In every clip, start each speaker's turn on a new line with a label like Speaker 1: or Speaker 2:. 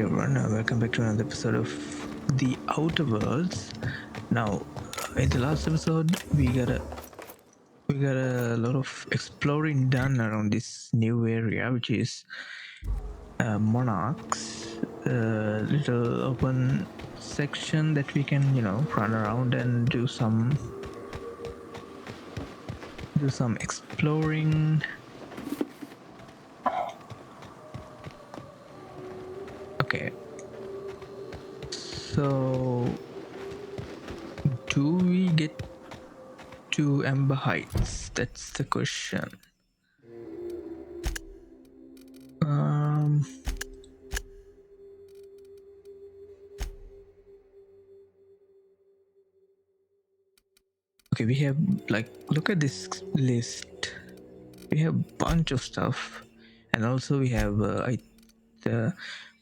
Speaker 1: everyone, welcome back to another episode of The Outer Worlds. Now, in the last episode, we got a lot of exploring done around this new area, which is Monarch's little open section that we can, run around and do some exploring. Okay. So, do we get to Amber Heights? That's the question. Okay, we have look at this list. We have a bunch of stuff, and also we have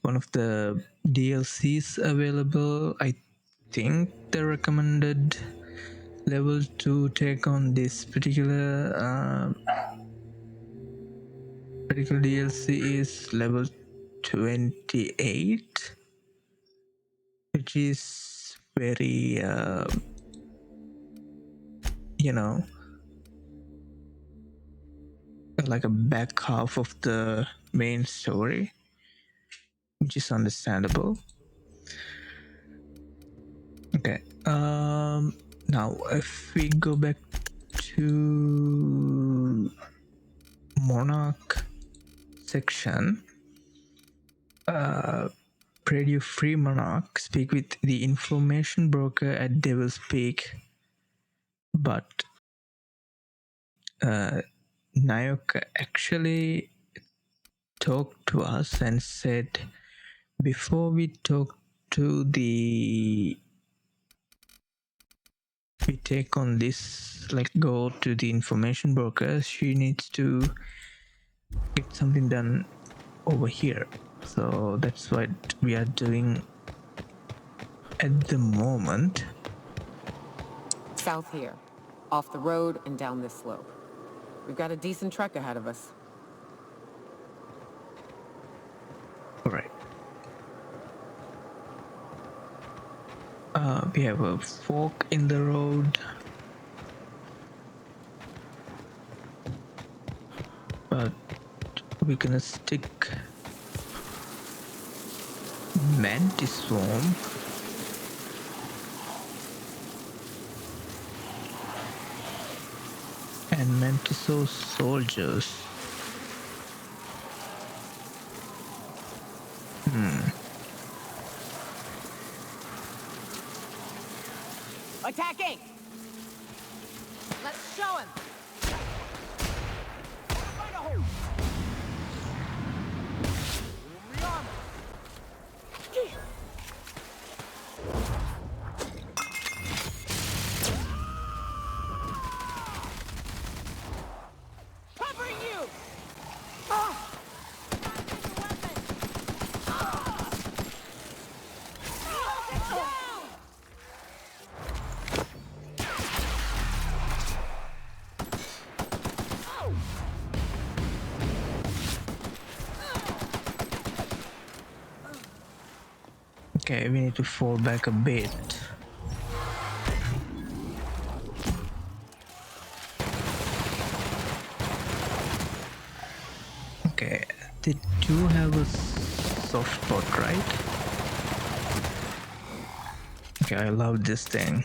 Speaker 1: one of the DLCs available. I think the recommended level to take on this particular DLC is level 28, which is very like a back half of the main story, which is understandable. Okay, now if we go back to Monarch section, Radio Free Monarch, speak with the information broker at Devil's Peak, but Nayoka actually talked to us and said, before we take on this, go to the information broker, she needs to get something done over here. So that's what we are doing at the moment.
Speaker 2: South here, off the road and down this slope. We've got a decent trek ahead of us.
Speaker 1: All right. We have a fork in the road, but we're gonna stick Mantis Swarm and Mantiso soldiers.
Speaker 2: Attacking! Let's show him! Find a hole! Rearm! Covering you!
Speaker 1: Okay, we need to fall back a bit. Okay, they do have a soft spot, right? Okay, I love this thing.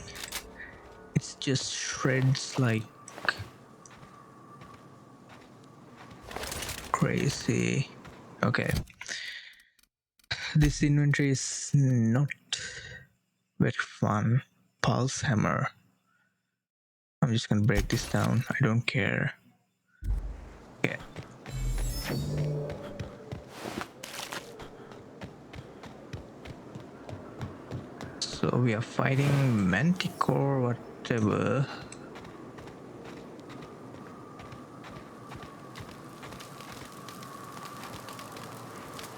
Speaker 1: It's just shreds like crazy. Okay. This inventory is not very fun. Pulse hammer. I'm just gonna break this down. I don't care. Okay. So we are fighting Manticore, whatever.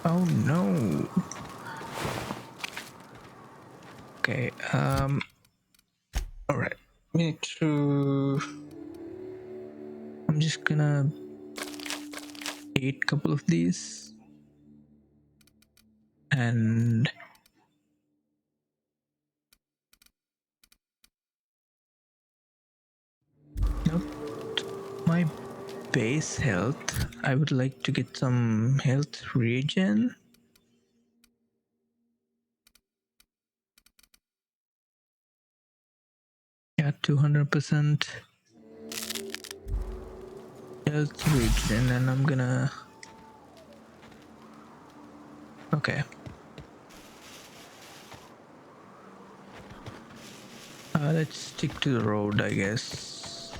Speaker 1: Oh no. Okay, alright. We need to... I'm just gonna eat a couple of these. And nope, my base health. I would like to get some health regen. Yeah, 200% health regen, and I'm gonna. Okay. Let's stick to the road, I guess.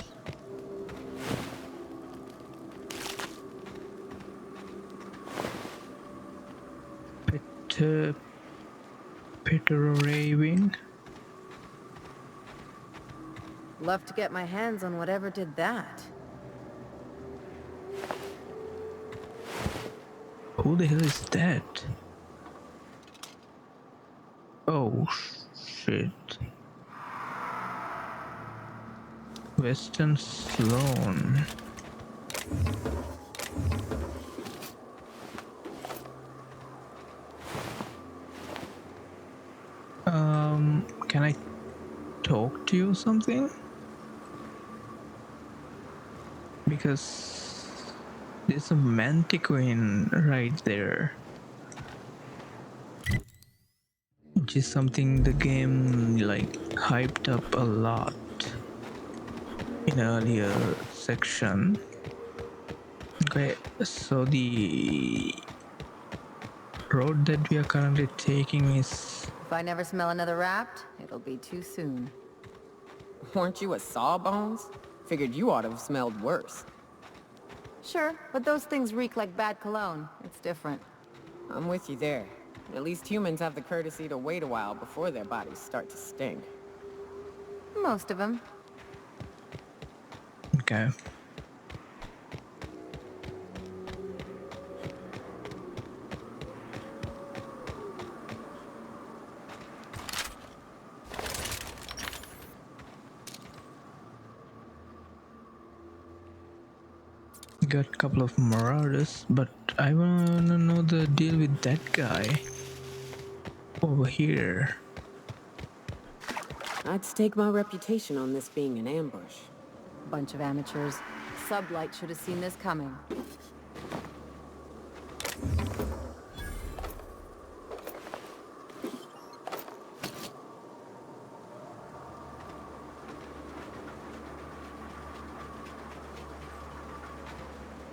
Speaker 1: Peter
Speaker 3: Love to get my hands on whatever did that.
Speaker 1: Who the hell is that? Oh shit. Western Sloan. Can I talk to you or something? Because there's a mantiquine right there, which is something the game like hyped up a lot in earlier section. Okay, so the road that we are currently taking is...
Speaker 3: If I never smell another rat, it'll be too soon.
Speaker 2: Weren't you a sawbones? Figured you ought to have smelled worse.
Speaker 3: Sure, but those things reek like bad cologne. It's different.
Speaker 2: I'm with you there. At least humans have the courtesy to wait a while before their bodies start to stink.
Speaker 3: Most of them.
Speaker 1: Okay. Got a couple of marauders, but I wanna know the deal with that guy over here.
Speaker 2: I'd stake my reputation on this being an ambush.
Speaker 3: Bunch of amateurs. Sublight should have seen this coming.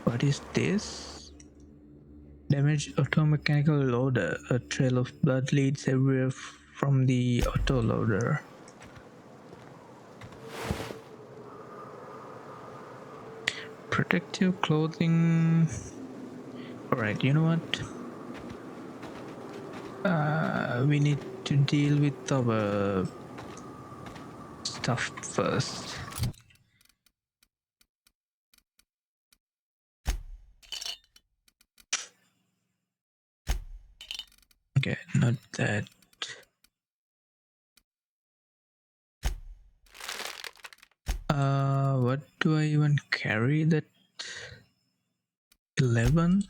Speaker 1: What is this? Damaged automechanical loader. A trail of blood leads everywhere from the autoloader. Protective clothing. Alright, you know what? We need to deal with our stuff first. Okay, not that. What do I even carry? That 11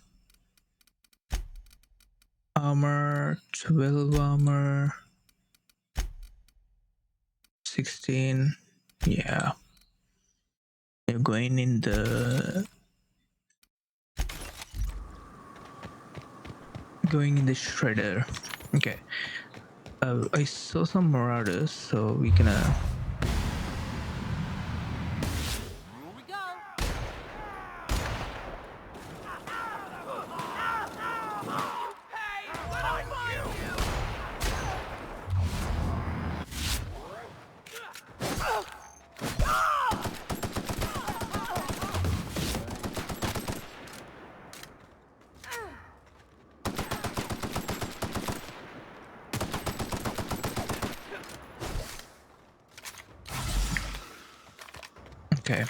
Speaker 1: armor, 12 armor, 16. Yeah, you're going in the shredder. Okay. I saw some marauders, so we can okay.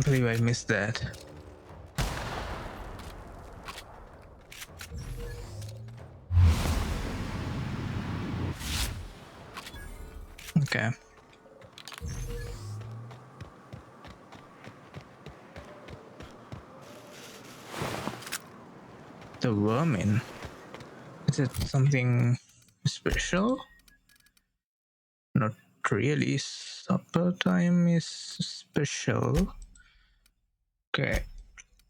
Speaker 1: believe I missed that. Okay. The vermin. Is it something special? Not really. Supper time is special. Okay.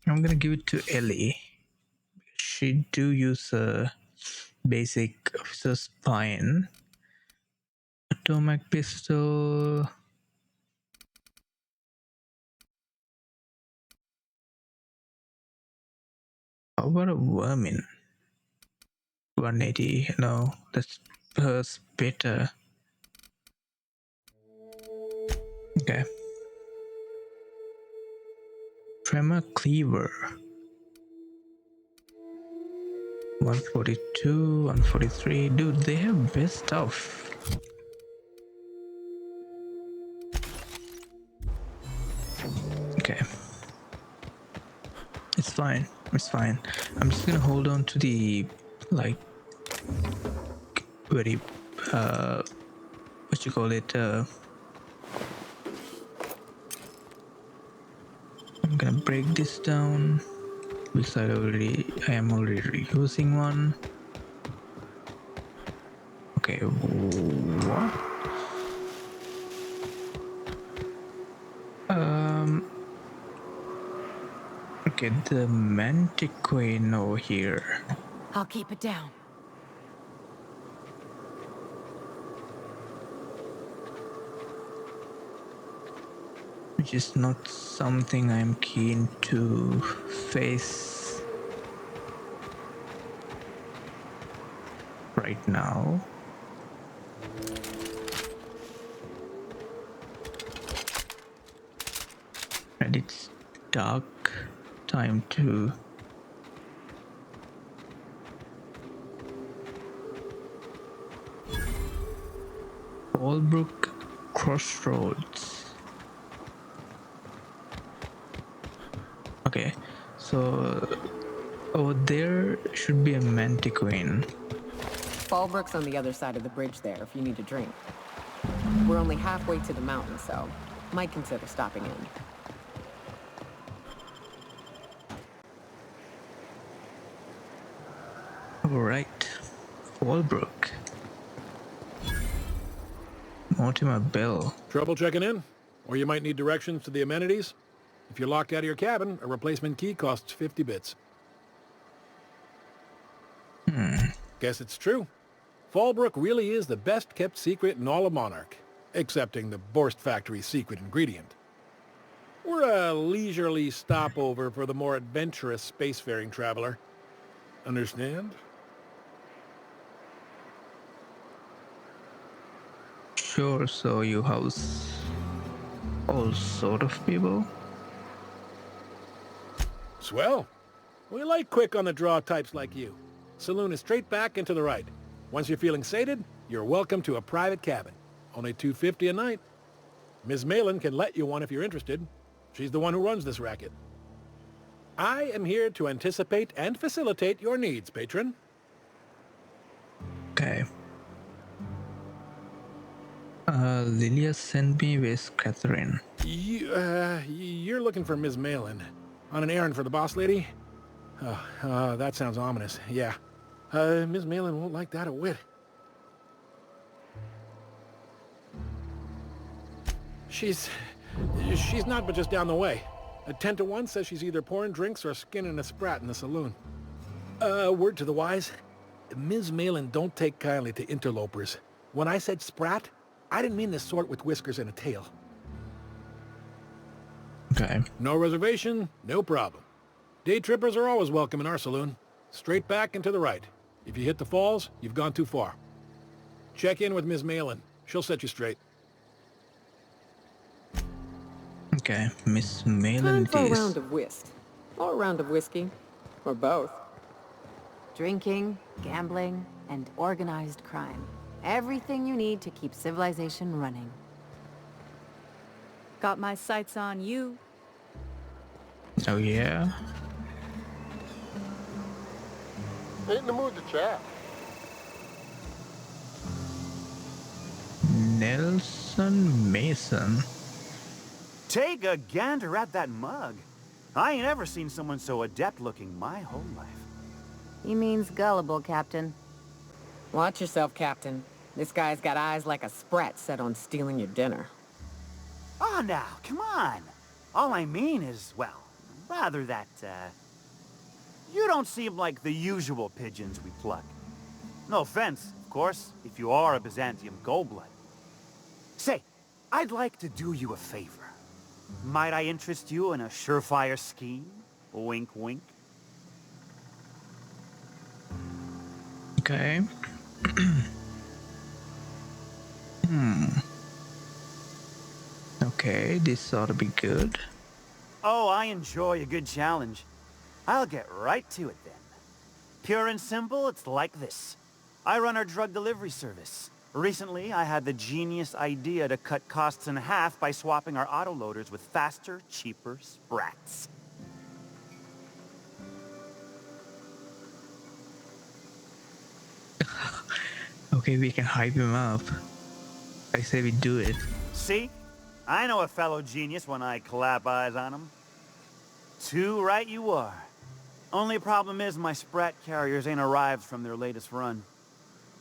Speaker 1: I'm gonna give it to Ellie. She do use a basic officer's spine. Atomic pistol. How about a vermin? 180. No, that's hers better. Okay. Tremor cleaver. 142, 143. Dude, they have best stuff. Okay. It's fine. It's fine. I'm just gonna hold on to the, like, very, what you call it, I'm gonna break this down because I am already reusing one. Okay, what? Okay, the mantiquine over here.
Speaker 3: I'll keep it down.
Speaker 1: Which is not something I'm keen to face right now. And it's dark time to Fallbrook Crossroads. Okay, so over there should be a mantiquine.
Speaker 2: Fallbrook's on the other side of the bridge there if you need a drink. We're only halfway to the mountain, so might consider stopping in.
Speaker 1: Alright, Fallbrook. Mortimer Bell.
Speaker 4: Trouble checking in? Or you might need directions to the amenities? If you're locked out of your cabin, a replacement key costs 50 bits. Guess it's true. Fallbrook really is the best-kept secret in all of Monarch, excepting the Borst Factory's secret ingredient. We're a leisurely stopover for the more adventurous spacefaring traveler. Understand?
Speaker 1: Sure, so you house all sort of people?
Speaker 4: Swell. We like quick-on-the-draw types like you. Saloon is straight back and to the right. Once you're feeling sated, you're welcome to a private cabin. Only $250 a night. Ms. Malin can let you one if you're interested. She's the one who runs this racket. I am here to anticipate and facilitate your needs, patron.
Speaker 1: Okay. Lilia sent me with Catherine.
Speaker 4: You're looking for Ms. Malin. On an errand for the boss lady? That sounds ominous. Yeah. Ms. Malin won't like that a whit. She's not but just down the way. A 10 to 1 says she's either pouring drinks or skinning a sprat in the saloon. Word to the wise. Ms. Malin don't take kindly to interlopers. When I said sprat, I didn't mean the sort with whiskers and a tail.
Speaker 1: Okay.
Speaker 4: No reservation, no problem. Day trippers are always welcome in our saloon. Straight back and to the right. If you hit the falls, you've gone too far. Check in with Ms. Malin. She'll set you straight.
Speaker 1: Okay, Miss
Speaker 2: Time
Speaker 1: Malin
Speaker 2: for a
Speaker 1: is.
Speaker 2: round of whist. Or a round of whiskey. Or both.
Speaker 3: Drinking, gambling, and organized crime. Everything you need to keep civilization running.
Speaker 5: Got my sights on you.
Speaker 1: Oh yeah?
Speaker 5: Ain't in the mood to chat.
Speaker 1: Nelson Mason.
Speaker 6: Take a gander at that mug. I ain't ever seen someone so adept-looking my whole life.
Speaker 3: He means gullible, Captain.
Speaker 2: Watch yourself, Captain. This guy's got eyes like a sprat set on stealing your dinner.
Speaker 6: Oh, now, come on. All I mean is, well, rather that, you don't seem like the usual pigeons we pluck. No offense, of course, if you are a Byzantium goldblood. Say, I'd like to do you a favor. Might I interest you in a surefire scheme? Wink, wink.
Speaker 1: Okay. Okay, this ought to be good.
Speaker 6: Oh, I enjoy a good challenge. I'll get right to it then. Pure and simple, it's like this. I run our drug delivery service. Recently, I had the genius idea to cut costs in half by swapping our autoloaders with faster, cheaper sprats.
Speaker 1: Okay, we can hype him up. I say we do it.
Speaker 6: See? I know a fellow genius when I clap eyes on him. Too right you are. Only problem is my sprat carriers ain't arrived from their latest run.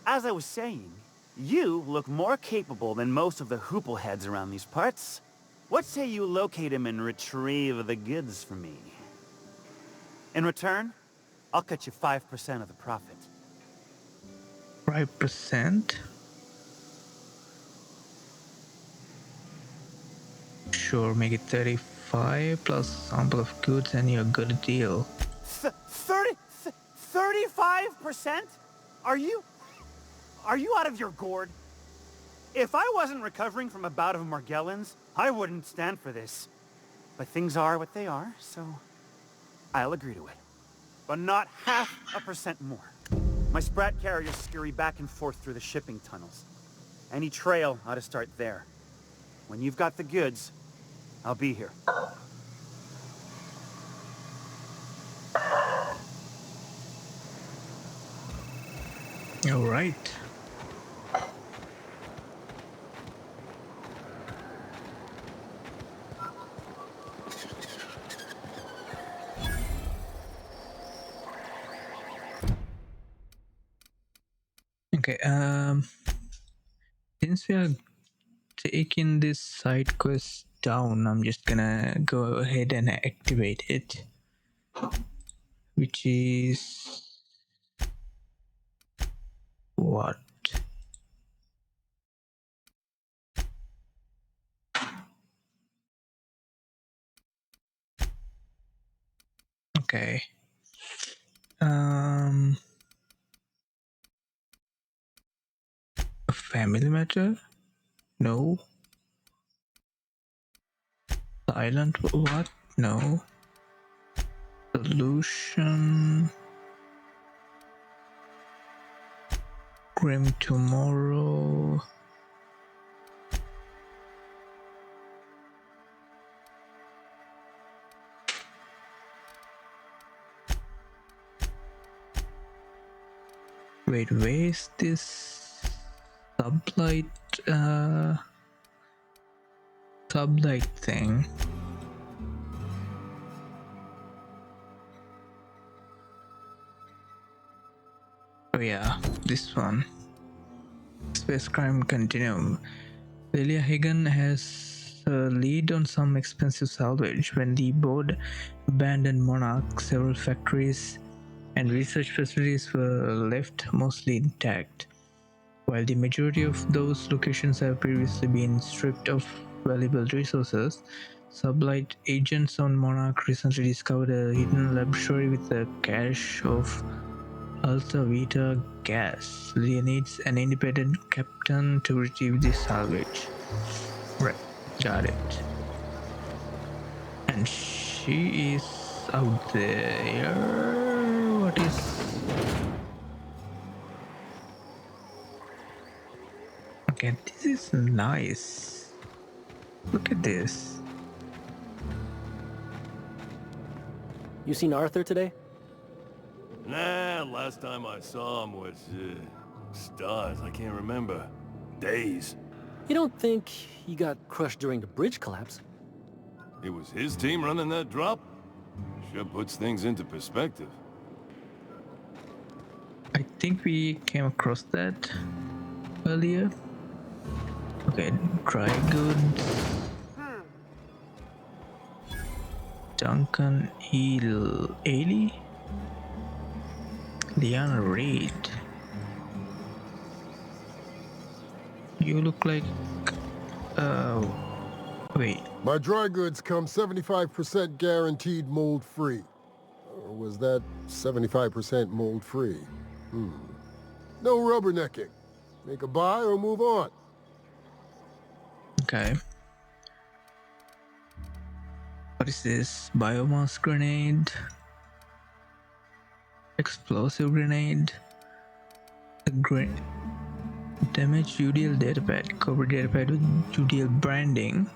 Speaker 6: As I was saying, you look more capable than most of the hoople heads around these parts. What say you locate him and retrieve the goods for me? In return, I'll cut you 5% of the profit.
Speaker 1: 5%? Sure, make it 35 plus sample of goods and you're good a deal.
Speaker 6: 35%? Are you out of your gourd? If I wasn't recovering from a bout of Margellans, I wouldn't stand for this. But things are what they are, so I'll agree to it. But not 0.5% more. My sprat carriers scurry back and forth through the shipping tunnels. Any trail ought to start there. When you've got the goods, I'll be here.
Speaker 1: All right. Okay, since we are taking this side quest down, I'm just gonna go ahead and activate it, which is what? Okay. A family matter? No. Silent what? No. Solution. Grim tomorrow. Wait, where is this sublight thing? Oh yeah, this one. Space Crime Continuum. Lelia Hagen has a lead on some expensive salvage. When the board abandoned Monarch, several factories and research facilities were left mostly intact. While the majority of those locations have previously been stripped of valuable resources, sublight agents on Monarch recently discovered a hidden laboratory with a cache of Alta Vita gas. Leah needs an independent captain to retrieve the salvage. Right, got it. And she is out there. What is... Okay, this is nice. Look at this.
Speaker 7: You seen Arthur today?
Speaker 8: Nah, last time I saw him was, stars. I can't remember. Days.
Speaker 7: You don't think he got crushed during the bridge collapse?
Speaker 8: It was his team running that drop? Sure puts things into perspective.
Speaker 1: I think we came across that earlier. Okay, dry goods. Duncan Ailey? Liana Reid. You look like... wait.
Speaker 5: My dry goods come 75% guaranteed mold-free. Or was that 75% mold-free? No rubbernecking. Make a buy or move on.
Speaker 1: Okay. What is this? Biomass grenade? Explosive grenade? A damaged UDL datapad. Corporate datapad with UDL branding.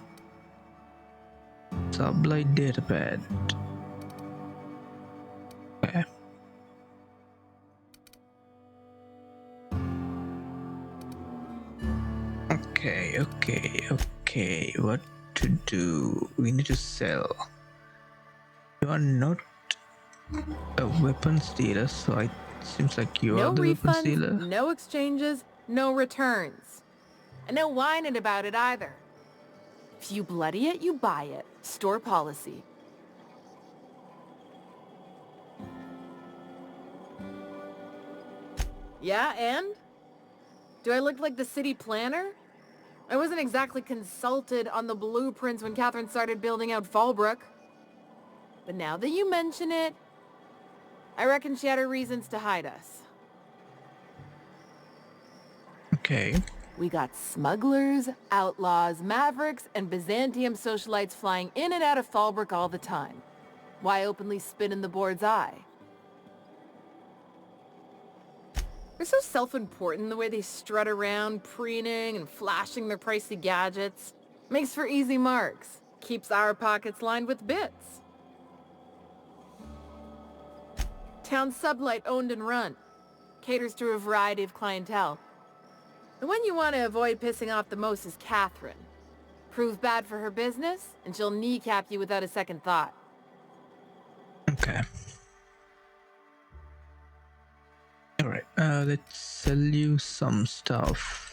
Speaker 1: Sublight datapad. Okay. Okay. What to do? We need to sell. You are not a weapons dealer, so it seems like you are
Speaker 2: No
Speaker 1: the weapons
Speaker 2: refunds,
Speaker 1: dealer.
Speaker 2: no exchanges, no returns. And no whining about it either. If you bloody it, you buy it. Store policy. Yeah, and? Do I look like the city planner? I wasn't exactly consulted on the blueprints when Catherine started building out Fallbrook. But now that you mention it, I reckon she had her reasons to hide us.
Speaker 1: Okay.
Speaker 2: We got smugglers, outlaws, mavericks, and Byzantium socialites flying in and out of Fallbrook all the time. Why openly spit in the board's eye? They're so self-important the way they strut around, preening and flashing their pricey gadgets. Makes for easy marks. Keeps our pockets lined with bits. Town sublight owned and run. Caters to a variety of clientele. The one you want to avoid pissing off the most is Catherine. Prove bad for her business, and she'll kneecap you without a second thought.
Speaker 1: Okay. Alright, let's sell you some stuff.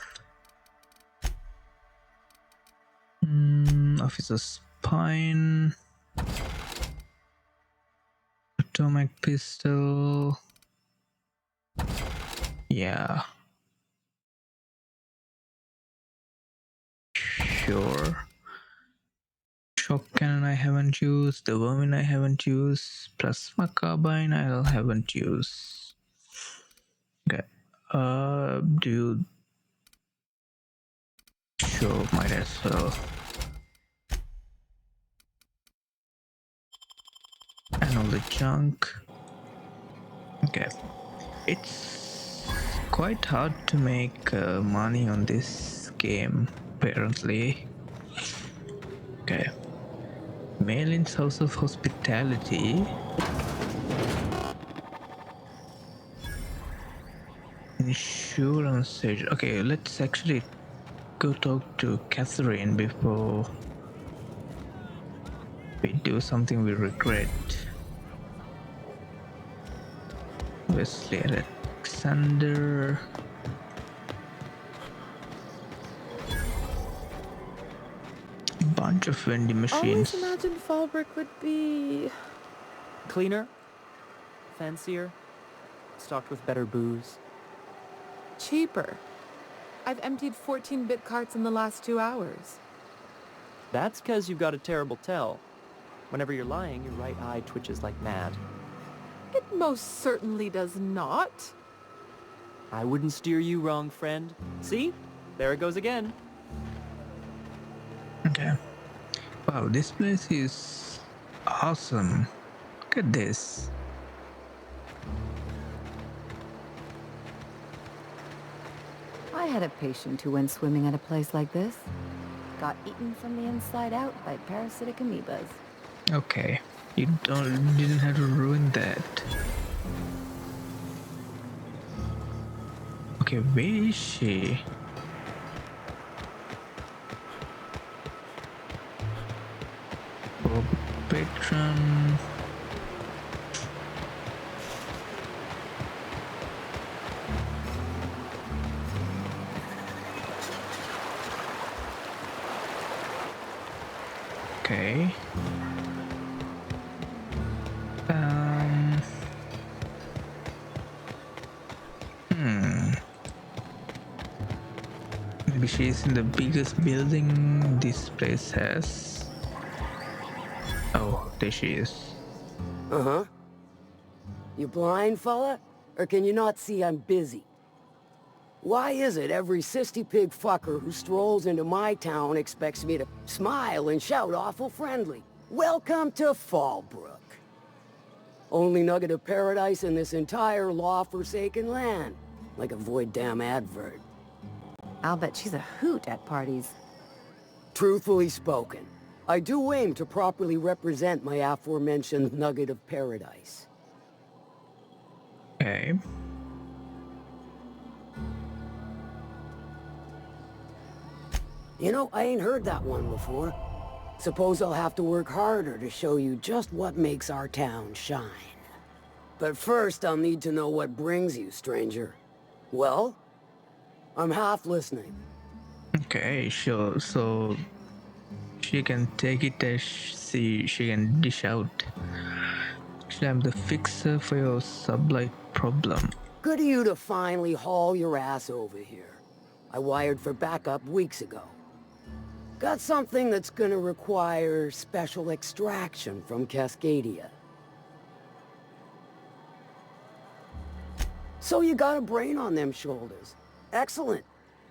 Speaker 1: Officer Spine. Atomic pistol. Yeah. Sure. Shock cannon I haven't used. The vermin I haven't used. Plasma carbine I haven't used. Okay. Dude. Sure, might as well. And all the junk. Okay. It's quite hard to make money on this game, apparently. Okay. Malin's House of Hospitality. Insurance agent. Okay, let's actually go talk to Catherine before we do something we regret. Wesley Alexander. Bunch of vending machines.
Speaker 2: Always imagined Fallbrook would be...
Speaker 7: Cleaner? Fancier? Stocked with better booze?
Speaker 2: cheaper. I've emptied 14-bit carts in the last 2 hours.
Speaker 7: That's because you've got a terrible tell. Whenever you're lying, your right eye twitches like mad.
Speaker 2: It most certainly does not.
Speaker 7: I wouldn't steer you wrong, friend. See? There it goes again.
Speaker 1: Okay. Wow, this place is awesome. Look at this.
Speaker 3: I had a patient who went swimming at a place like this. Got eaten from the inside out by parasitic amoebas.
Speaker 1: Okay. You didn't have to ruin that. Okay, where is she? Oh, patron. Okay. Maybe she's in the biggest building this place has. Oh, there she is.
Speaker 9: Uh-huh. You blind, fella? Or can you not see I'm busy? Why is it every sissy pig fucker who strolls into my town expects me to smile and shout awful friendly? Welcome to Fallbrook. Only nugget of paradise in this entire law-forsaken land. Like a void damn advert.
Speaker 3: I'll bet she's a hoot at parties.
Speaker 9: Truthfully spoken, I do aim to properly represent my aforementioned nugget of paradise.
Speaker 1: Okay.
Speaker 9: You know, I ain't heard that one before. Suppose I'll have to work harder to show you just what makes our town shine. But first, I'll need to know what brings you, stranger. Well? I'm half listening.
Speaker 1: Okay, sure. So she can take it as she can dish out. Actually, I'm the fixer for your sublight problem.
Speaker 9: Good of you to finally haul your ass over here. I wired for backup weeks ago. Got something that's gonna require special extraction from Cascadia. So you got a brain on them shoulders. Excellent.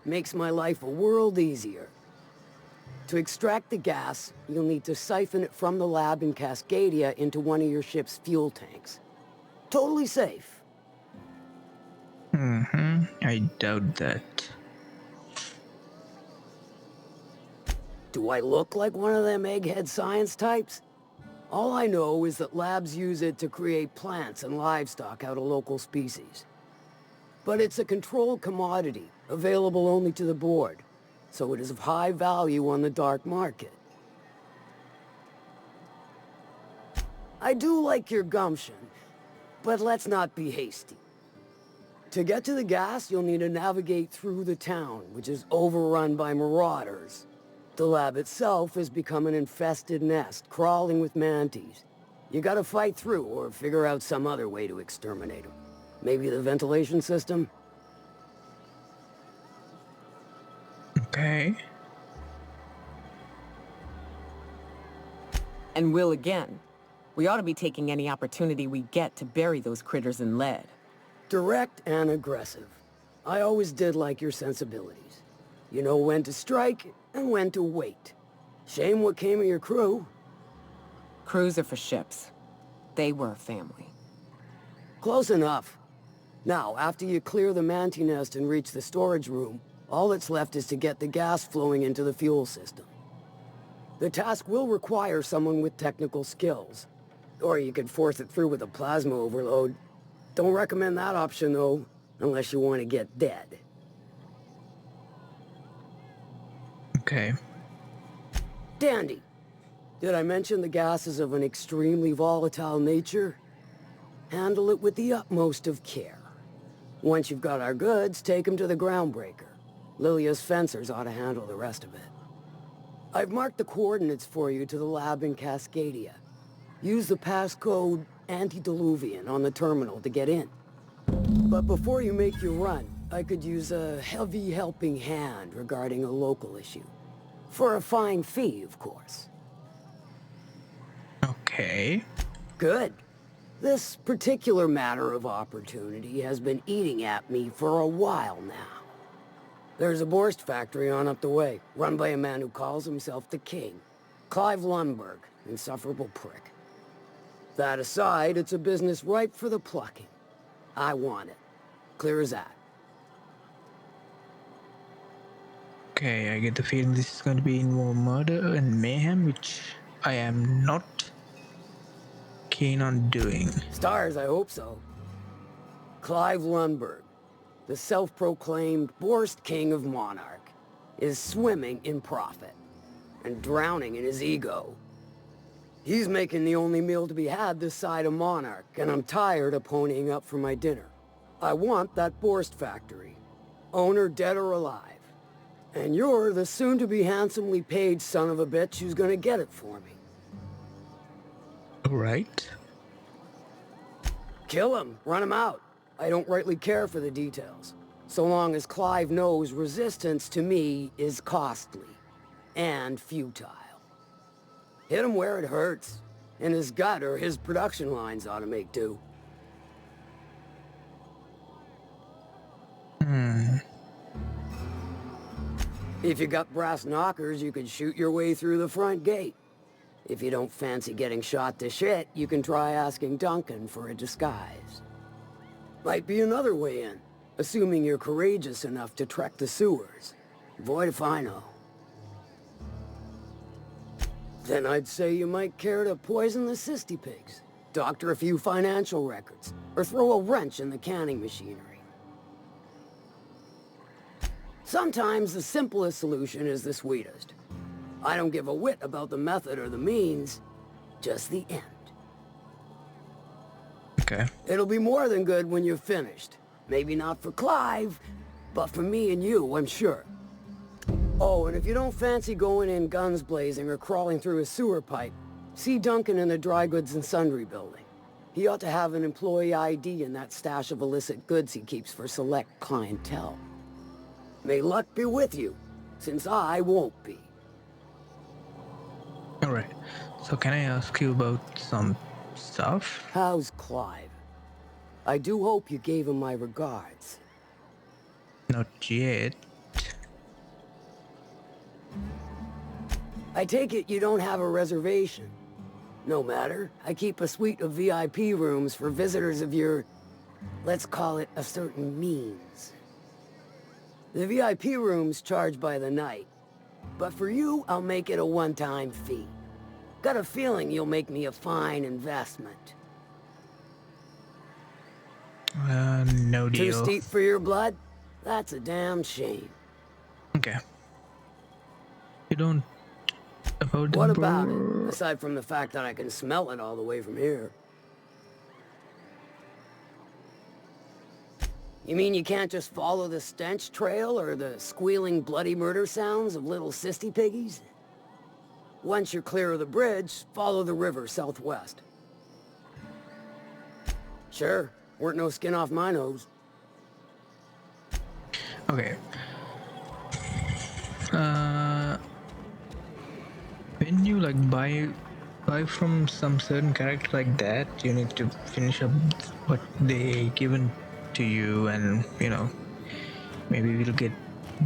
Speaker 9: Makes my life a world easier. To extract the gas, you'll need to siphon it from the lab in Cascadia into one of your ship's fuel tanks. Totally safe.
Speaker 1: I doubt that.
Speaker 9: Do I look like one of them egghead science types? All I know is that labs use it to create plants and livestock out of local species. But it's a controlled commodity, available only to the board, so it is of high value on the dark market. I do like your gumption, but let's not be hasty. To get to the gas, you'll need to navigate through the town, which is overrun by marauders. The lab itself has become an infested nest, crawling with mantis. You gotta fight through or figure out some other way to exterminate them. Maybe the ventilation system?
Speaker 1: Okay.
Speaker 10: And will again. We ought to be taking any opportunity we get to bury those critters in lead.
Speaker 9: Direct and aggressive. I always did like your sensibilities. You know when to strike and when to wait. Shame what came of your crew.
Speaker 10: Crews are for ships. They were a family.
Speaker 9: Close enough. Now, after you clear the manti nest and reach the storage room, all that's left is to get the gas flowing into the fuel system. The task will require someone with technical skills. Or you could force it through with a plasma overload. Don't recommend that option, though, unless you want to get dead.
Speaker 1: Okay.
Speaker 9: Dandy. Did I mention the gas is of an extremely volatile nature? Handle it with the utmost of care. Once you've got our goods, take them to the groundbreaker. Lilia's fencers ought to handle the rest of it. I've marked the coordinates for you to the lab in Cascadia. Use the passcode Antediluvian on the terminal to get in. But before you make your run, I could use a heavy helping hand regarding a local issue. For a fine fee, of course.
Speaker 1: Okay.
Speaker 9: Good. This particular matter of opportunity has been eating at me for a while now. There's a Borst factory on up the way, run by a man who calls himself the King. Clive Lundberg, insufferable prick. That aside, it's a business ripe for the plucking. I want it. Clear as that.
Speaker 1: Okay, I get the feeling this is going to be more murder and mayhem, which I am not. keen on doing?
Speaker 9: Stars, I hope so. Clive Lundberg, the self-proclaimed Borst King of Monarch, is swimming in profit and drowning in his ego. He's making the only meal to be had this side of Monarch, and I'm tired of ponying up for my dinner. I want that Borst factory, owner dead or alive. And you're the soon-to-be handsomely paid son of a bitch who's gonna get it for me.
Speaker 1: Right.
Speaker 9: Kill him, run him out. I don't rightly care for the details. So long as Clive knows resistance to me is costly and futile. Hit him where it hurts. In his gut, or his production lines ought to make do. If you got brass knockers, you could shoot your way through the front gate. If you don't fancy getting shot to shit, you can try asking Duncan for a disguise. Might be another way in, assuming you're courageous enough to trek the sewers. Void if I know. Then I'd say you might care to poison the cysty pigs, doctor a few financial records, or throw a wrench in the canning machinery. Sometimes the simplest solution is the sweetest. I don't give a whit about the method or the means, just the end.
Speaker 1: Okay.
Speaker 9: It'll be more than good when you're finished. Maybe not for Clive, but for me and you, I'm sure. Oh, and if you don't fancy going in guns blazing or crawling through a sewer pipe, see Duncan in the dry goods and sundry building. He ought to have an employee ID in that stash of illicit goods he keeps for select clientele. May luck be with you, since I won't be.
Speaker 1: Alright. So can I ask you about some stuff?
Speaker 9: How's Clive? I do hope you gave him my regards.
Speaker 1: Not yet.
Speaker 9: I take it you don't have a reservation. No matter, I keep a suite of VIP rooms for visitors of your, let's call it a certain means. The VIP rooms charge by the night, but for you, I'll make it a one-time fee. Got a feeling you'll make me a fine investment.
Speaker 1: No
Speaker 9: Too
Speaker 1: deal.
Speaker 9: steep for your blood? That's a damn shame.
Speaker 1: Okay. You don't... About the
Speaker 9: What about
Speaker 1: bro-
Speaker 9: it, aside from the fact that I can smell it all the way from here? You mean you can't just follow the stench trail or the squealing bloody murder sounds of little cysty piggies? Once you're clear of the bridge, follow the river southwest. Sure, weren't no skin off my nose.
Speaker 1: Okay. When you like buy from some certain character like that, you need to finish up what they given to you, and you know, maybe we'll get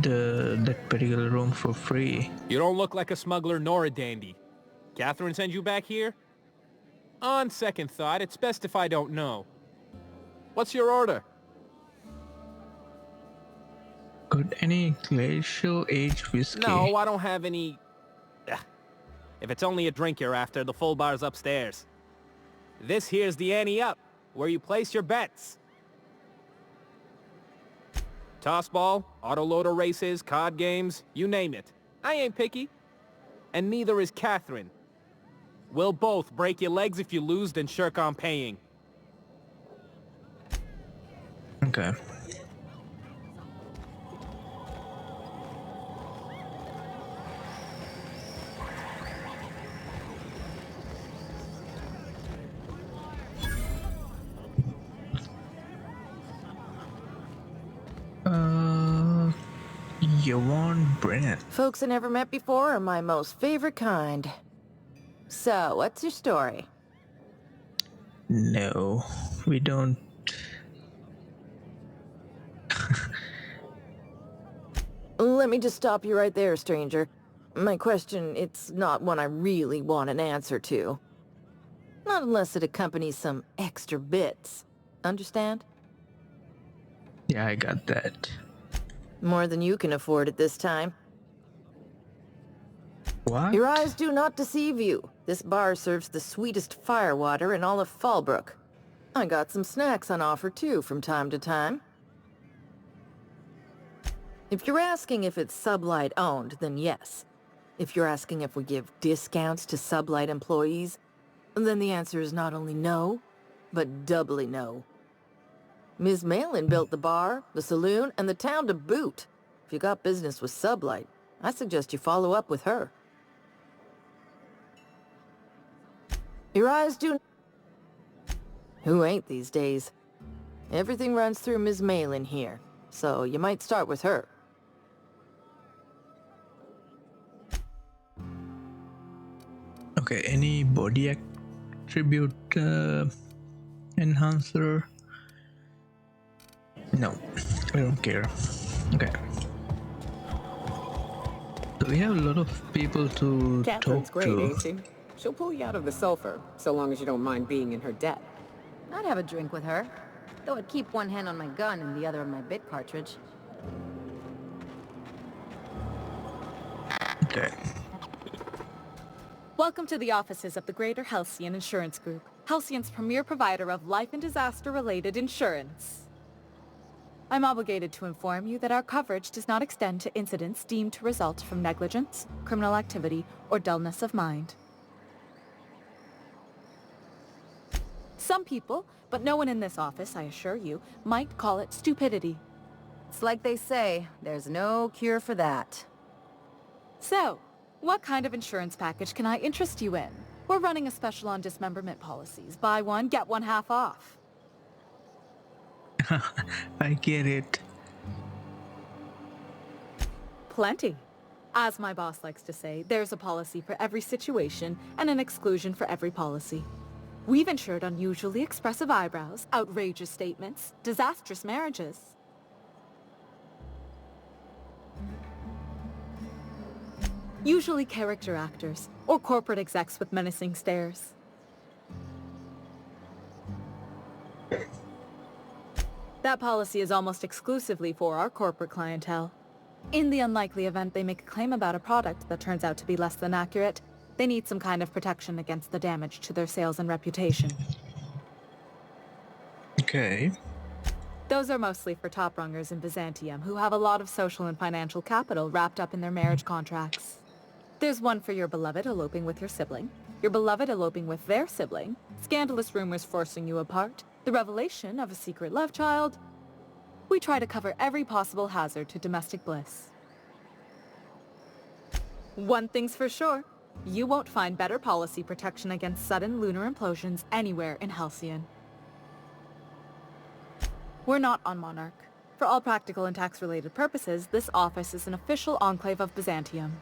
Speaker 1: that particular room for free.
Speaker 11: You don't look like a smuggler nor a dandy. Catherine sends you back here? On second thought, it's best if I don't know. What's your order?
Speaker 1: Could any glacial age whiskey?
Speaker 11: No, I don't have any... Ugh. If it's only a drink you're after, the full bar's upstairs. This here's the ante up, where you place your bets. Tossball, autoloader races, card games, you name it. I ain't picky. And neither is Catherine. We'll both break your legs if you lose, then shirk on paying.
Speaker 1: Okay. Yvonne Brennan.
Speaker 12: Folks I never met before are my most favorite kind. So, what's your story?
Speaker 1: No, we don't.
Speaker 12: Let me just stop you right there, stranger. My question, it's not one I really want an answer to. Not unless it accompanies some extra bits. Understand?
Speaker 1: Yeah, I got that.
Speaker 12: More than you can afford at this time.
Speaker 1: What?
Speaker 12: Your eyes do not deceive you. This bar serves the sweetest firewater in all of Fallbrook. I got some snacks on offer too from time to time. If you're asking if it's Sublight owned, then yes. If you're asking if we give discounts to Sublight employees, then the answer is not only no, but doubly no. Ms. Malin built the bar, the saloon, and the town to boot. If you got business with Sublight, I suggest you follow up with her. Your eyes do... Who ain't these days? Everything runs through Ms. Malin here, so you might start with her.
Speaker 1: Okay, any body attribute enhancer? No, I don't care. Okay. So we have a lot of people to
Speaker 10: Catherine's
Speaker 1: talk
Speaker 10: great,
Speaker 1: to.
Speaker 10: ain't she? She'll pull you out of the sulfur, so long as you don't mind being in her debt.
Speaker 3: I'd have a drink with her, though I'd keep one hand on my gun and the other on my bit cartridge.
Speaker 1: Okay.
Speaker 13: Welcome to the offices of the Greater Halcyon Insurance Group, Halcyon's premier provider of life and disaster-related insurance. I'm obligated to inform you that our coverage does not extend to incidents deemed to result from negligence, criminal activity, or dullness of mind. Some people, but no one in this office, I assure you, might call it stupidity.
Speaker 3: It's like they say, there's no cure for that.
Speaker 13: So, what kind of insurance package can I interest you in? We're running a special on dismemberment policies. Buy one, get one half off.
Speaker 1: I get it.
Speaker 13: Plenty. As my boss likes to say, there's a policy for every situation and an exclusion for every policy. We've insured unusually expressive eyebrows, outrageous statements, disastrous marriages. Usually character actors, or corporate execs with menacing stares. That policy is almost exclusively for our corporate clientele. In the unlikely event they make a claim about a product that turns out to be less than accurate, they need some kind of protection against the damage to their sales and reputation.
Speaker 1: Okay.
Speaker 13: Those are mostly for top-rungers in Byzantium who have a lot of social and financial capital wrapped up in their marriage contracts. There's one for your beloved eloping with your sibling, your beloved eloping with their sibling, scandalous rumors forcing you apart, the revelation of a secret love child. We try to cover every possible hazard to domestic bliss. One thing's for sure, you won't find better policy protection against sudden lunar implosions anywhere in Halcyon. We're not on Monarch. For all practical and tax-related purposes, this office is an official enclave of Byzantium.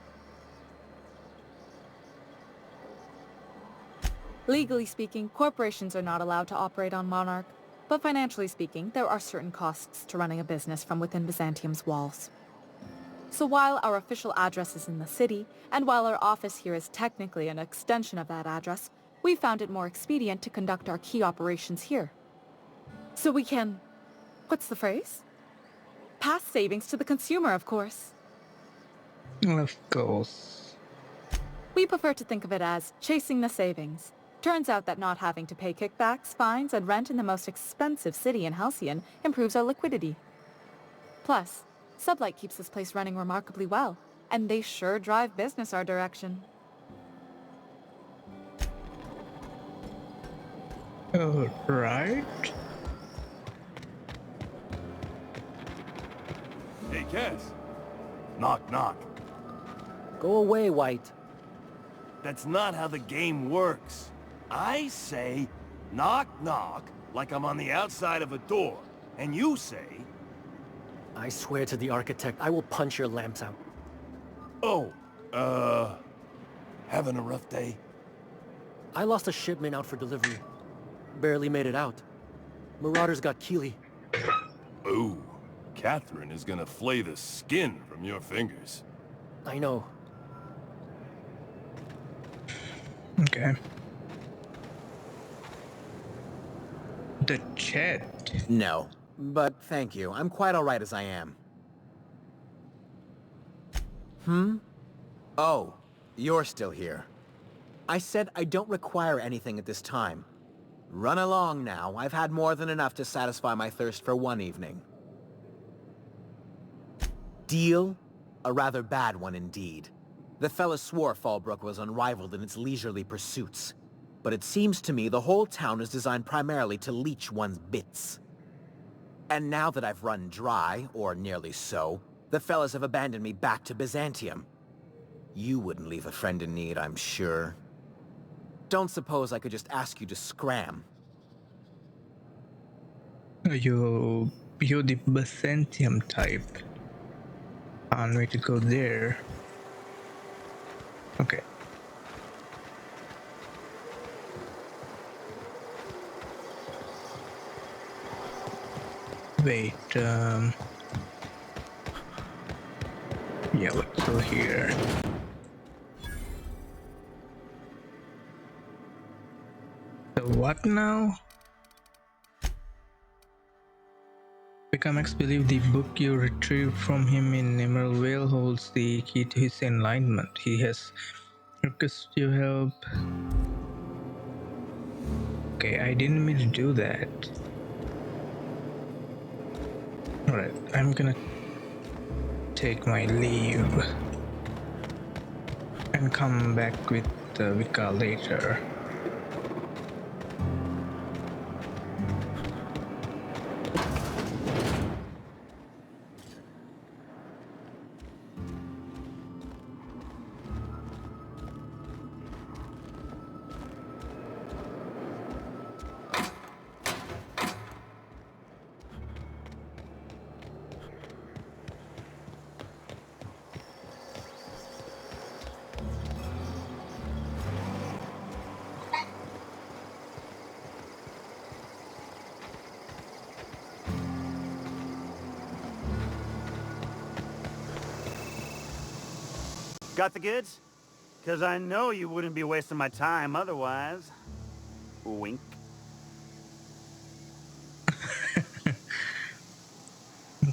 Speaker 13: Legally speaking, corporations are not allowed to operate on Monarch, but financially speaking, there are certain costs to running a business from within Byzantium's walls. So while our official address is in the city, and while our office here is technically an extension of that address, we found it more expedient to conduct our key operations here. So we can... what's the phrase? Pass savings to the consumer, of course.
Speaker 1: Of course.
Speaker 13: We prefer to think of it as chasing the savings. Turns out that not having to pay kickbacks, fines, and rent in the most expensive city in Halcyon improves our liquidity. Plus, Sublight keeps this place running remarkably well, and they sure drive business our direction.
Speaker 1: Right.
Speaker 8: Hey, Cass. Knock, knock.
Speaker 9: Go away, White.
Speaker 8: That's not how the game works. I say, knock, knock, like I'm on the outside of a door. And you say...
Speaker 14: I swear to the architect, I will punch your lamps out.
Speaker 8: Oh, having a rough day?
Speaker 14: I lost a shipment out for delivery. Barely made it out. Marauders got Keely.
Speaker 8: Ooh, Catherine is gonna flay the skin from your fingers.
Speaker 14: I know.
Speaker 1: Okay. The chat.
Speaker 15: No, but thank you. I'm quite alright as I am. Oh, you're still here. I said I don't require anything at this time. Run along now. I've had more than enough to satisfy my thirst for one evening. Deal? A rather bad one indeed. The fella swore Fallbrook was unrivaled in its leisurely pursuits. But it seems to me the whole town is designed primarily to leech one's bits. And now that I've run dry, or nearly so, the fellas have abandoned me back to Byzantium. You wouldn't leave a friend in need, I'm sure. Don't suppose I could just ask you to scram?
Speaker 1: You're the Byzantium type. On way to go there. Okay. Wait, yeah, let's go here. So what now? Becomix believe the book you retrieved from him in Emerald Vale holds the key to his enlightenment. He has requested your help. Okay, I didn't mean to do that. Alright, I'm gonna take my leave and come back with Vika later.
Speaker 6: Got the goods? Because I know you wouldn't be wasting my time otherwise. Wink.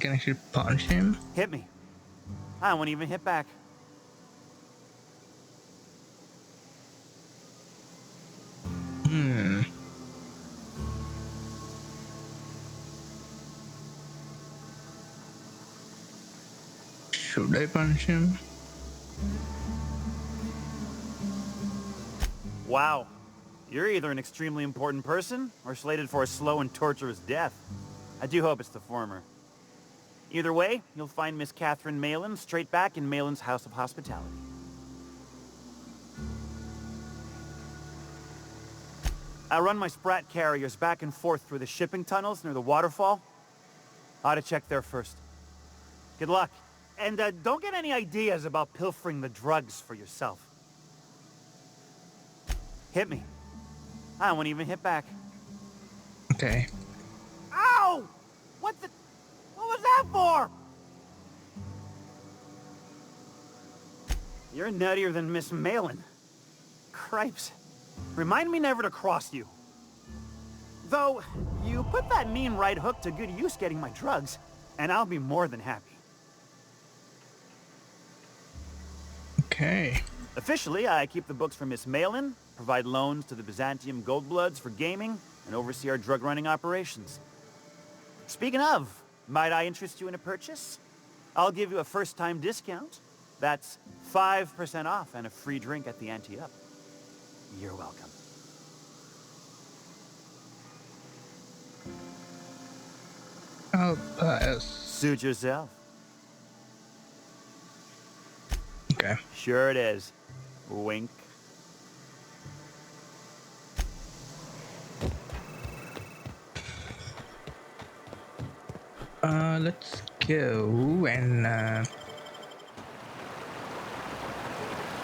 Speaker 1: Can I actually punch him?
Speaker 6: Hit me. I won't even hit back.
Speaker 1: Should I punch him?
Speaker 6: Wow. You're either an extremely important person or slated for a slow and torturous death. I do hope it's the former. Either way, you'll find Miss Catherine Malin straight back in Malin's House of Hospitality. I run my Sprat carriers back and forth through the shipping tunnels near the waterfall. Ought to check there first. Good luck. And don't get any ideas about pilfering the drugs for yourself. Hit me. I won't even hit back.
Speaker 1: Okay.
Speaker 6: Ow! What was that for? You're nuttier than Miss Malin. Cripes. Remind me never to cross you. Though, you put that mean right hook to good use getting my drugs, and I'll be more than happy.
Speaker 1: Okay.
Speaker 6: Officially, I keep the books for Miss Malin, provide loans to the Byzantium Goldbloods for gaming, and oversee our drug-running operations. Speaking of, might I interest you in a purchase? I'll give you a first-time discount. That's 5% off and a free drink at the ante-up. You're welcome.
Speaker 1: I'll pass.
Speaker 6: Suit yourself.
Speaker 1: Okay.
Speaker 6: Sure it is. Wink.
Speaker 1: Let's go and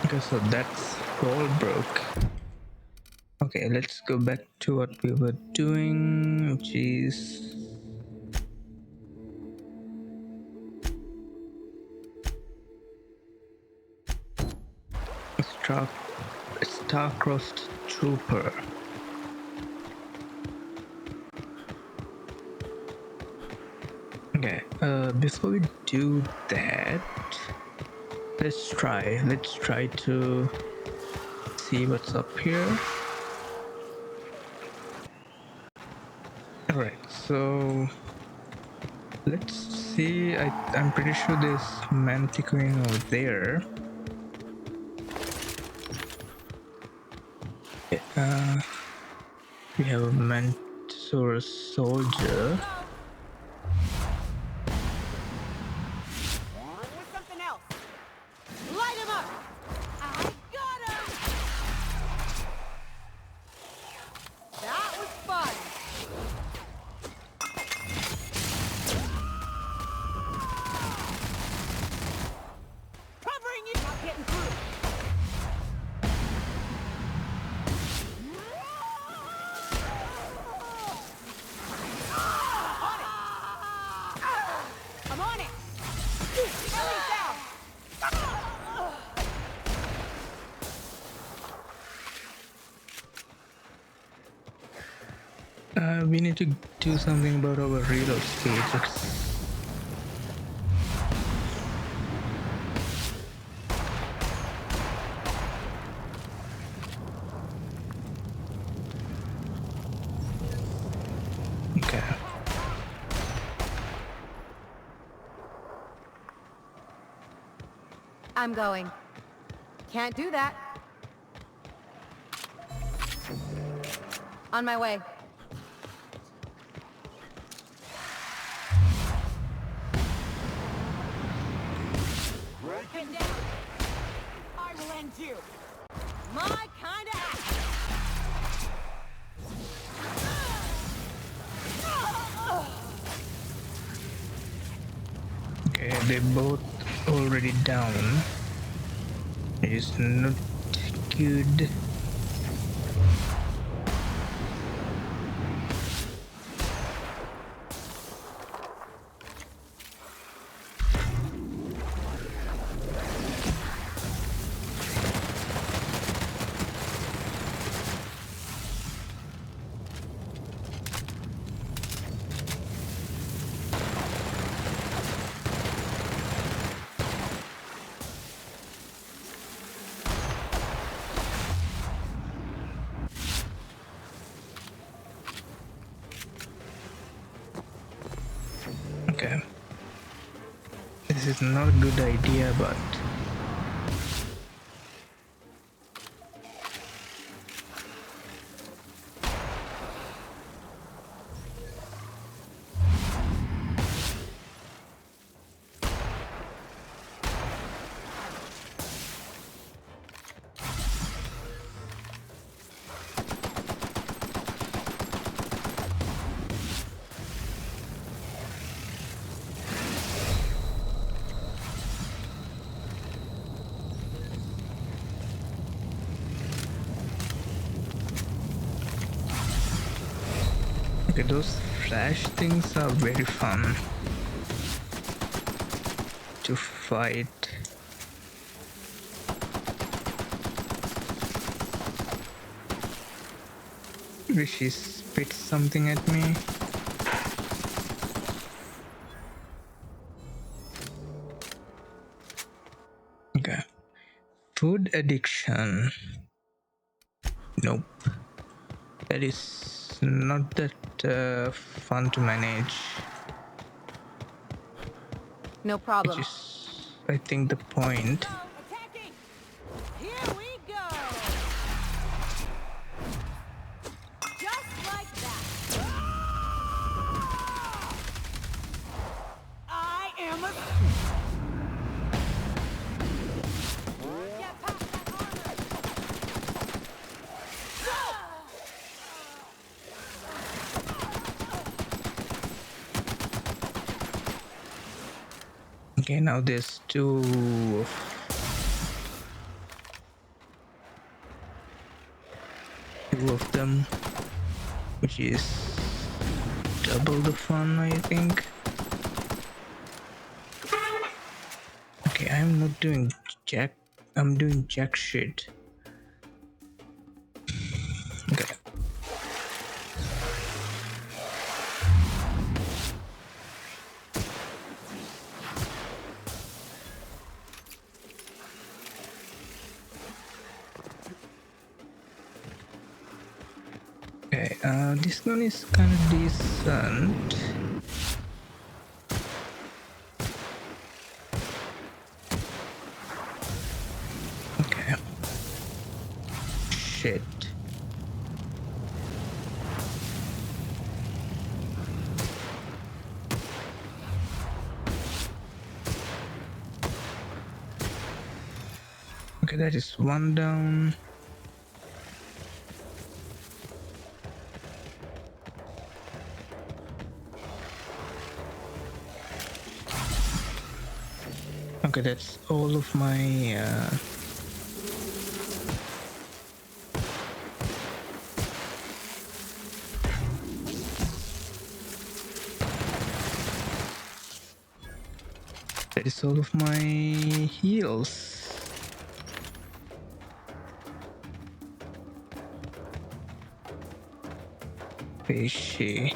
Speaker 1: okay, so that's Fallbrook. Okay, let's go back to what we were doing, which is Star-Crossed Trooper. Okay, before we do that, let's try to see what's up here. Alright, so let's see. I'm pretty sure there's Manticoon over there. We have a Mantisaurus soldier.
Speaker 3: With something else. Light him up! I got him! That was fun! Covering you! Not getting through! I'm on it! Ellie's down!
Speaker 1: We need to do something about our reload speed. Okay.
Speaker 3: I'm going. Can't do that. On my way. Break down. I will end you. My kind of action.
Speaker 1: Okay, they're both already down. It's not good. Okay. This is not a good idea, but okay, those flash things are very fun to fight. Wish he spits something at me. Okay. Food addiction. Nope. That is not that fun to manage.
Speaker 3: No
Speaker 1: Which
Speaker 3: problem.
Speaker 1: is, I think, the point.
Speaker 3: Attacking! Here we go! Just like that. I am a... Get past that armor!
Speaker 1: Okay, now there's two of them, which is double the fun, I think. Okay, I'm not doing jack. I'm doing jack shit. Okay. Okay, this gun is kind of decent. Okay. Shit. Okay, that is one down. Okay, that's all of my that is all of my heals. Fishy.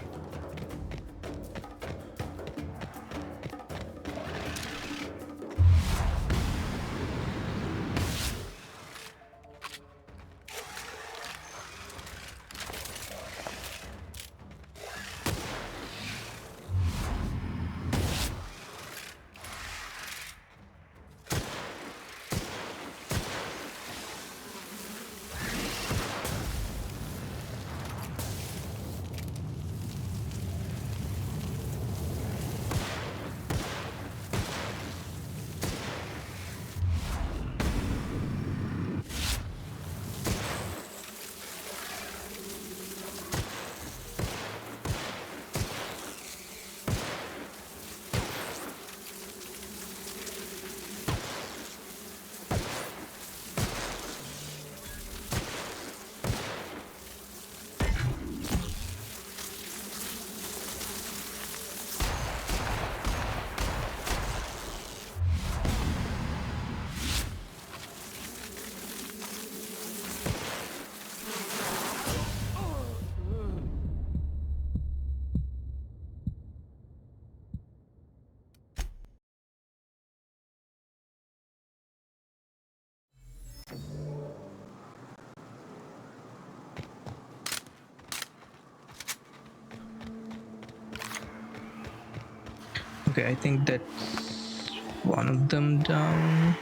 Speaker 1: Okay, I think that's one of them down.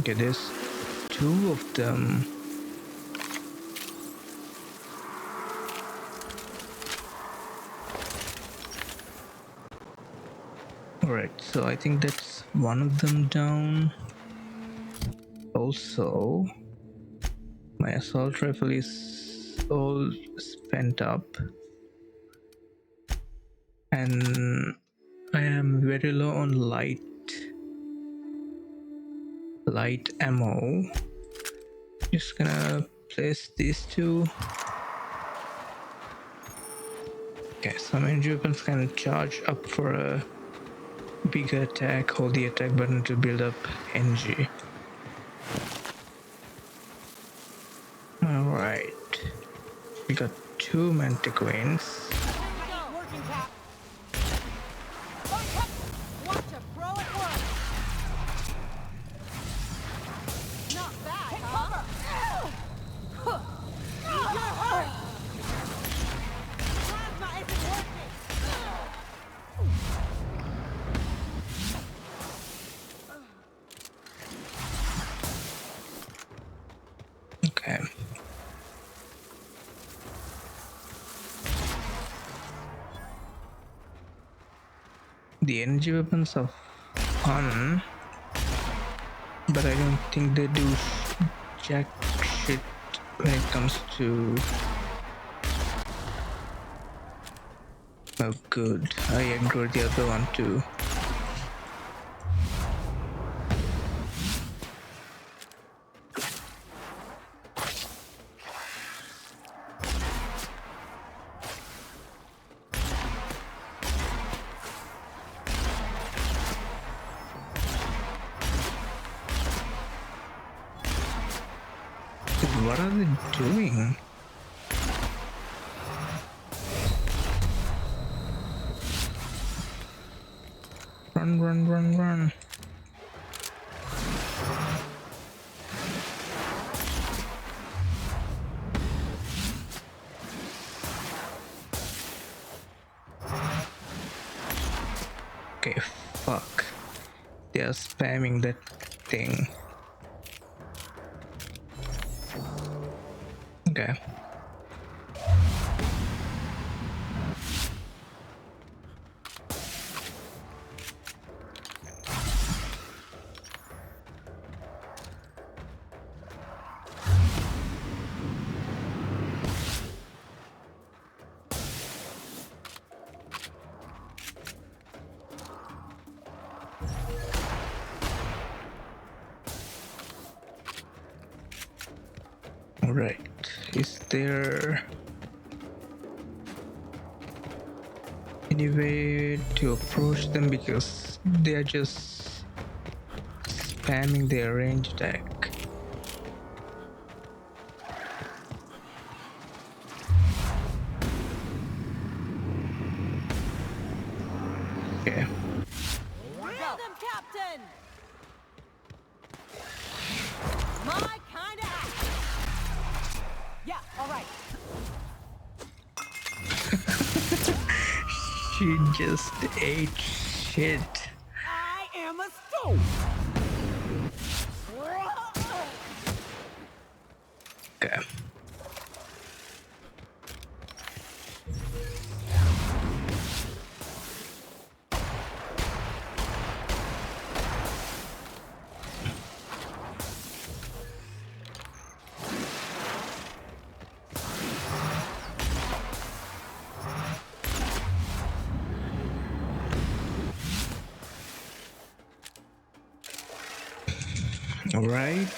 Speaker 1: Okay, there's two of them. Alright, so I think that's one of them down. Also, my assault rifle is all spent up. And I am very low on light ammo. Just gonna place these two. Okay, some energy weapons can charge up for a bigger attack. Hold the attack button to build up energy. Alright. We got two mantiquanes. Okay. The energy weapons are fun, but I don't think they do jack shit when it comes to... Oh good, I aggro the other one too. What are they doing? Run, run, run, run. Okay, fuck. They are spamming that thing. Okay. Alright. Is there any way to approach them, because they are just spamming their range attack? Okay.
Speaker 16: Rhythm, Captain! My kind of action! Yeah, all right.
Speaker 1: She just ate shit.
Speaker 16: I am a stone!
Speaker 1: Okay. Alright.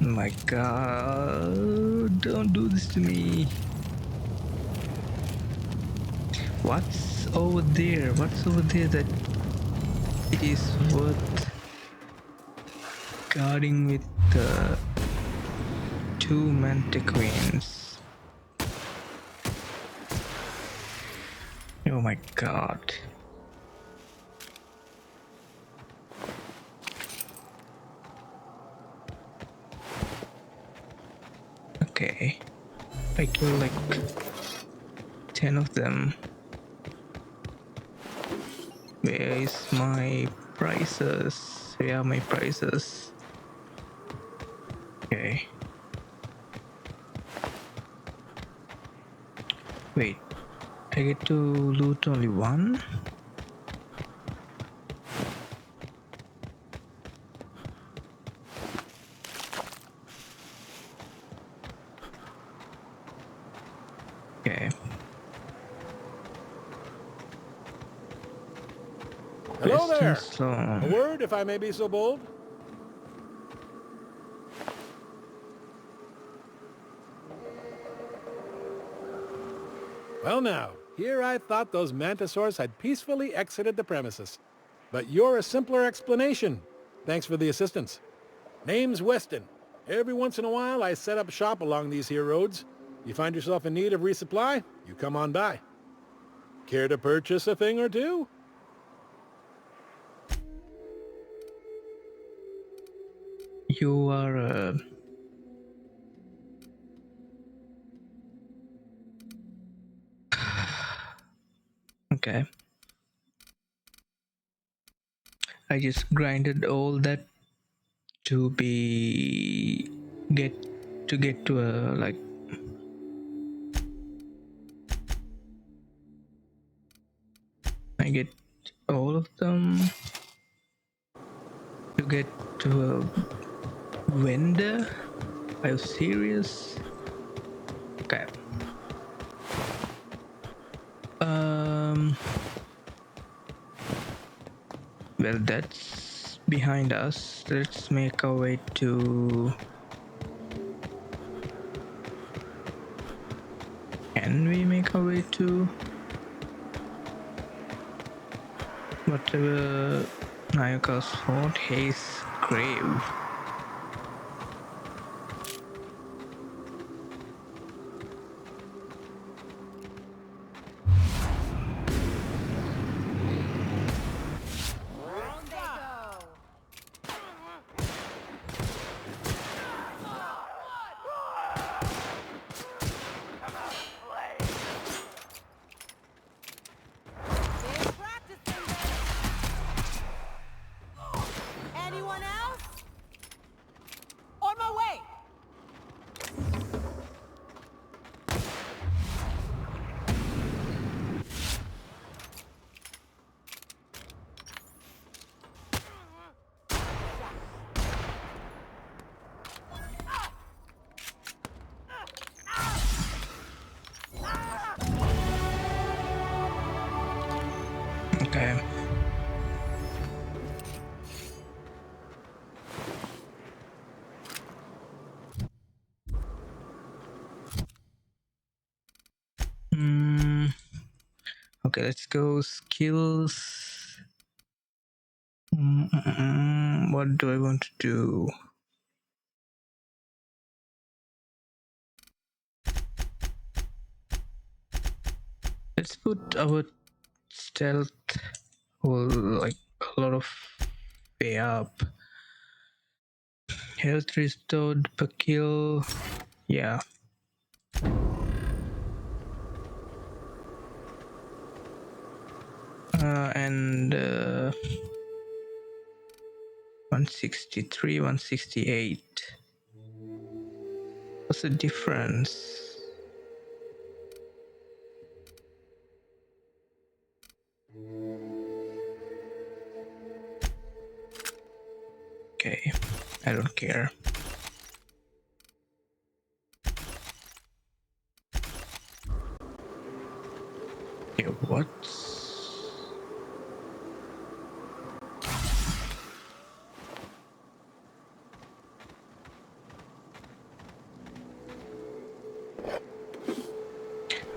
Speaker 1: My god, don't do this to me. What's over there? What's over there that it is worth guarding with the two mantiqueens? Oh my god. Okay. I killed like 10 of them. Where is my prices? Where are my prices? Okay. Wait. I get to loot only one? Okay.
Speaker 4: Hello there.
Speaker 1: Sloan.
Speaker 4: A word, if I may be so bold? Well now, here I thought those mantisaurs had peacefully exited the premises. But you're a simpler explanation. Thanks for the assistance. Name's Weston. Every once in a while I set up shop along these here roads. You find yourself in need of resupply, you come on by. Care to purchase a thing or two?
Speaker 1: You are okay. I just grinded all that to get to a like I get all of them to get to a vendor. Are you serious? Okay. Well, that's behind us. Let's make our way to... Can we make our way to... whatever Nayaka's fort? Hayes grave. Okay. Okay, let's go skills. What do I want to do? Let's put our stealth like a lot of way up. Health restored per kill. Yeah. And 163, 168. What's the difference? Okay, I don't care. Okay, what?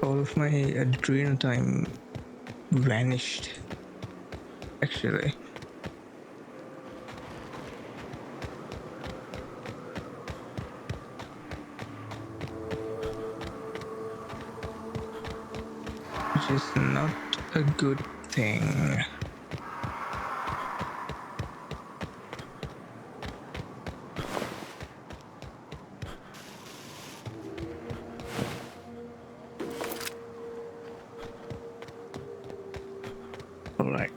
Speaker 1: All of my adrenal time vanished, actually. Which is not a good thing. Alright.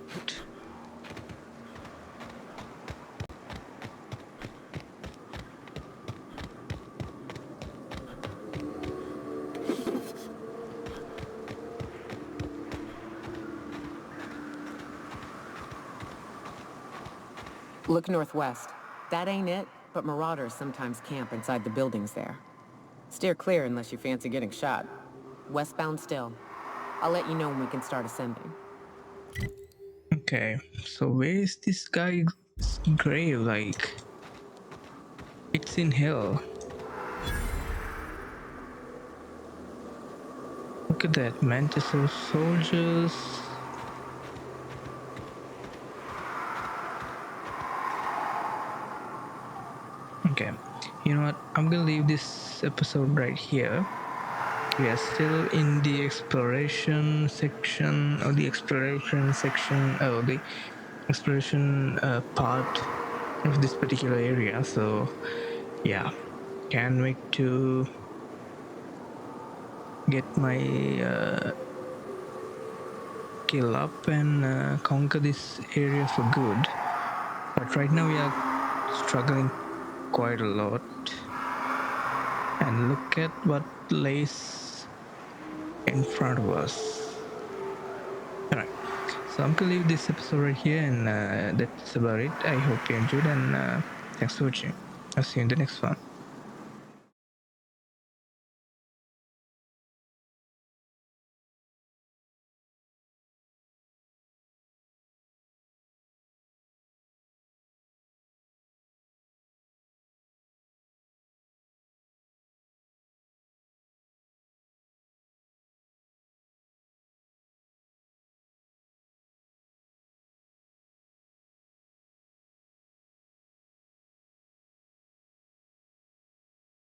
Speaker 10: Look northwest. That ain't it, but marauders sometimes camp inside the buildings there. Steer clear unless you fancy getting shot. Westbound still. I'll let you know when we can start ascending.
Speaker 1: Okay, so where is this guy's grave? Like, it's in hell. Look at that, mantis of soldiers. Okay, you know what? I'm gonna leave this episode right here. We are still in the exploration section, or the exploration section, or the exploration part of this particular area. So, yeah, can't wait to get my skill up and conquer this area for good. But right now we are struggling quite a lot. And look at what lays in front of us. Alright, so I'm gonna leave this episode right here, and that's about it. I hope you enjoyed, and thanks for watching. I'll see you in the next one.